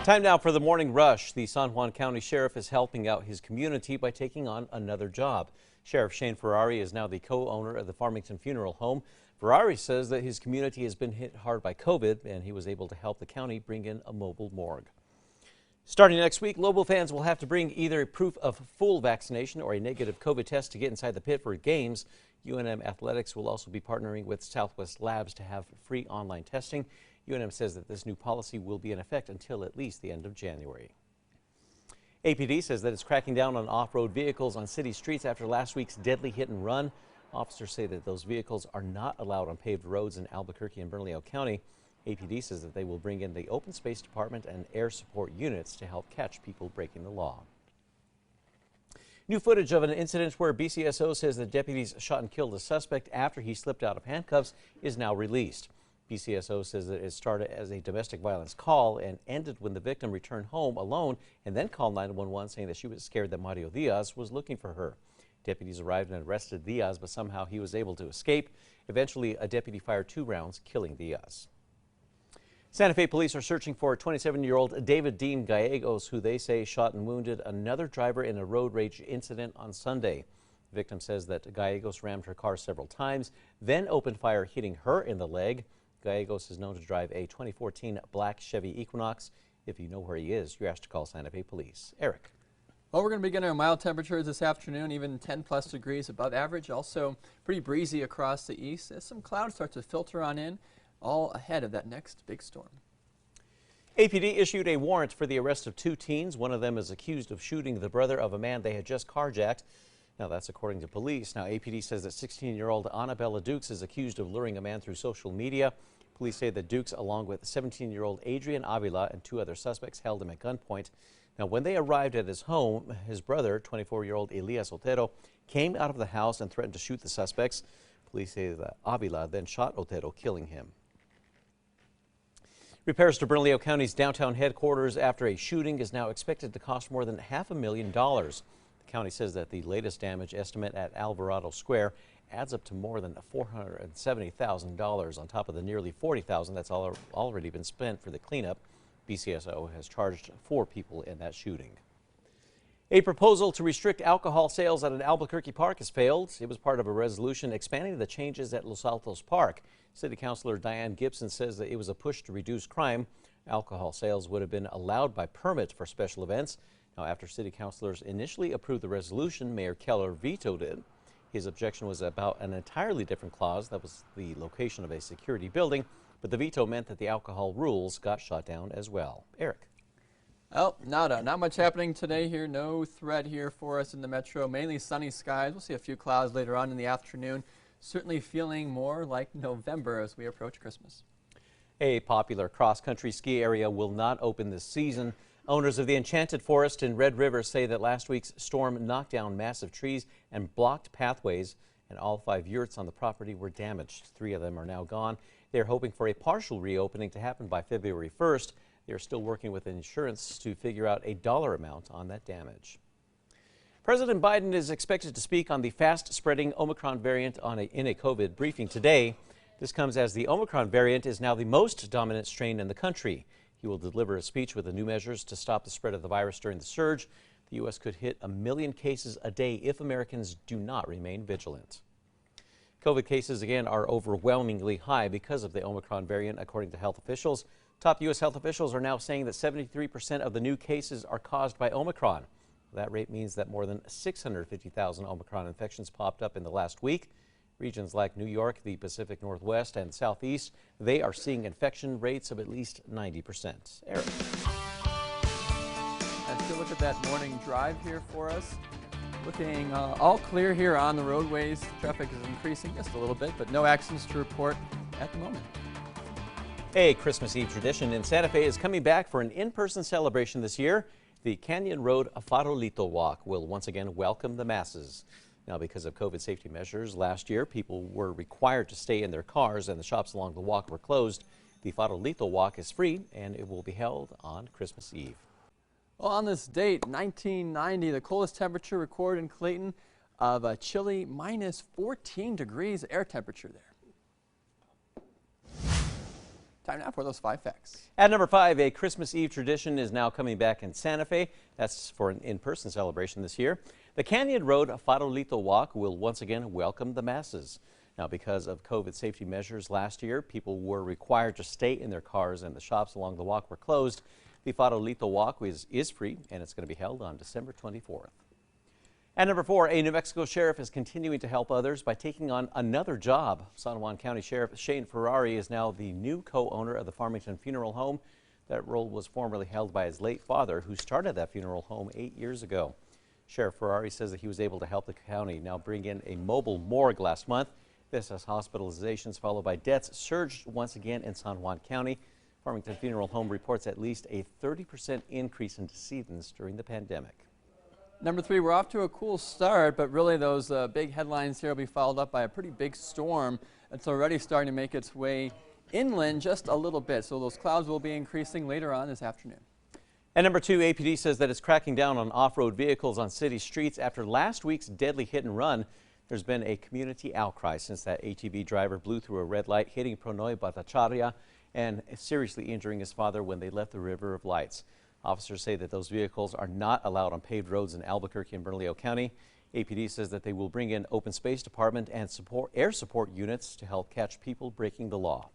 Time now for the morning rush. The San Juan County Sheriff is helping out his community by taking on another job. Sheriff Shane Ferrari is now the co-owner of the Farmington Funeral Home. Ferrari says that his community has been hit hard by COVID, and he was able to help the county bring in a mobile morgue. Starting next week, Lobo fans will have to bring either proof of full vaccination or a negative COVID test to get inside the pit for games. UNM Athletics will also be partnering with Southwest Labs to have free online testing. UNM says that this new policy will be in effect until at least the end of January. APD says that it's cracking down on off-road vehicles on city streets after last week's deadly hit and run. Officers say that those vehicles are not allowed on paved roads in Albuquerque and Bernalillo County. APD says that they will bring in the Open Space Department and air support units to help catch people breaking the law. New footage of an incident where BCSO says that deputies shot and killed a suspect after he slipped out of handcuffs is now released. BCSO says that it started as a domestic violence call and ended when the victim returned home alone and then called 911 saying that she was scared that Mario Diaz was looking for her. Deputies arrived and arrested Diaz, but somehow he was able to escape. Eventually, a deputy fired 2 rounds, killing Diaz. Santa Fe police are searching for 27-year-old David Dean Gallegos, who they say shot and wounded another driver in a road rage incident on Sunday. The victim says that Gallegos rammed her car several times, then opened fire, hitting her in the leg. Gallegos is known to drive a 2014 black Chevy Equinox. If you know where he is, you're asked to call Santa Fe police. Eric. Well, we're going to be getting our mild temperatures this afternoon, even 10+ degrees above average. Also pretty breezy across the east as some clouds start to filter on in, all ahead of that next big storm. APD issued a warrant for the arrest of 2 teens. One of them is accused of shooting the brother of a man they had just carjacked. Now, that's according to police. Now, APD says that 16-year-old Annabella Dukes is accused of luring a man through social media. Police say that Dukes, along with 17-year-old Adrian Avila and 2 other suspects, held him at gunpoint. Now, when they arrived at his home, his brother, 24-year-old Elias Otero, came out of the house and threatened to shoot the suspects. Police say that Avila then shot Otero, killing him. Repairs to Bernalillo County's downtown headquarters after a shooting is now expected to cost more than $500,000. The county says that the latest damage estimate at Alvarado Square adds up to more than $470,000 on top of the nearly $40,000 that's already been spent for the cleanup. BCSO has charged 4 people in that shooting. A proposal to restrict alcohol sales at an Albuquerque park has failed. It was part of a resolution expanding the changes at Los Altos Park. City Councilor Diane Gibson says that it was a push to reduce crime. Alcohol sales would have been allowed by permit for special events. Now, after city councilors initially approved the resolution, Mayor Keller vetoed it. His objection was about an entirely different clause that was the location of a security building, but the veto meant that the alcohol rules got shot down as well. Eric. Well, not much happening today here. No threat here for us in the metro. Mainly sunny skies. We'll see a few clouds later on in the afternoon. Certainly feeling more like November as we approach Christmas. A popular cross-country ski area will not open this season. Owners of the Enchanted Forest in Red River say that last week's storm knocked down massive trees and blocked pathways, and all 5 yurts on the property were damaged. 3 of them are now gone. They're hoping for a partial reopening to happen by February 1st. They're still working with insurance to figure out a dollar amount on that damage. President Biden is expected to speak on the fast-spreading Omicron variant in a COVID briefing today. This comes as the Omicron variant is now the most dominant strain in the country. He will deliver a speech with the new measures to stop the spread of the virus during the surge. The U.S. could hit 1 million cases a day if Americans do not remain vigilant. COVID cases again are overwhelmingly high because of the Omicron variant, according to health officials. Top U.S. health officials are now saying that 73% of the new cases are caused by Omicron. That rate means that more than 650,000 Omicron infections popped up in the last week. Regions like New York, the Pacific Northwest, and Southeast, they are seeing infection rates of at least 90%. Eric. Let's go look at that morning drive here for us. Looking all clear here on the roadways. Traffic is increasing just a little bit, but no accidents to report at the moment. A Christmas Eve tradition in Santa Fe is coming back for an in-person celebration this year. The Canyon Road Farolito Walk will once again welcome the masses. Now, because of COVID safety measures, last year people were required to stay in their cars and the shops along the walk were closed. The Farolito Walk is free and it will be held on Christmas Eve. Well, on this date, 1990, the coldest temperature recorded in Clayton of a chilly -14 degrees air temperature there. Time now for those 5 facts. At number 5, a Christmas Eve tradition is now coming back in Santa Fe. That's for an in-person celebration this year. The Canyon Road Farolito Walk will once again welcome the masses. Now, because of COVID safety measures last year, people were required to stay in their cars and the shops along the walk were closed. The Farolito Walk is free and it's going to be held on December 24th. At number 4, a New Mexico sheriff is continuing to help others by taking on another job. San Juan County Sheriff Shane Ferrari is now the new co-owner of the Farmington Funeral Home. That role was formerly held by his late father, who started that funeral home 8 years ago. Sheriff Ferrari says that he was able to help the county now bring in a mobile morgue last month. This as hospitalizations followed by deaths surged once again in San Juan County. Farmington Funeral Home reports at least a 30% increase in decedents during the pandemic. Number 3, we're off to a cool start, but really those big headlines here will be followed up by a pretty big storm. It's already starting to make its way inland just a little bit, so those clouds will be increasing later on this afternoon. And number 2, APD says that it's cracking down on off-road vehicles on city streets after last week's deadly hit and run. There's been a community outcry since that ATV driver blew through a red light, hitting Pronoy Bhattacharya and seriously injuring his father when they left the River of Lights. Officers say that those vehicles are not allowed on paved roads in Albuquerque and Bernalillo County. APD says that they will bring in open space department and air support units to help catch people breaking the law.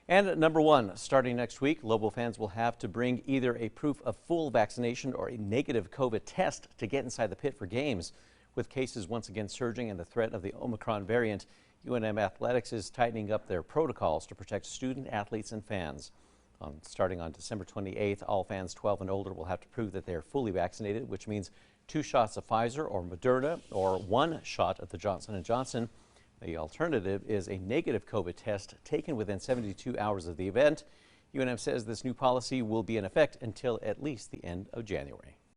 And at number 1, starting next week, Lobo fans will have to bring either a proof of full vaccination or a negative COVID test to get inside the pit for games. With cases once again surging and the threat of the Omicron variant, UNM Athletics is tightening up their protocols to protect student athletes and fans. Starting on December 28th, all fans 12 and older will have to prove that they are fully vaccinated, which means 2 shots of Pfizer or Moderna or 1 shot of the Johnson & Johnson. The alternative is a negative COVID test taken within 72 hours of the event. UNM says this new policy will be in effect until at least the end of January.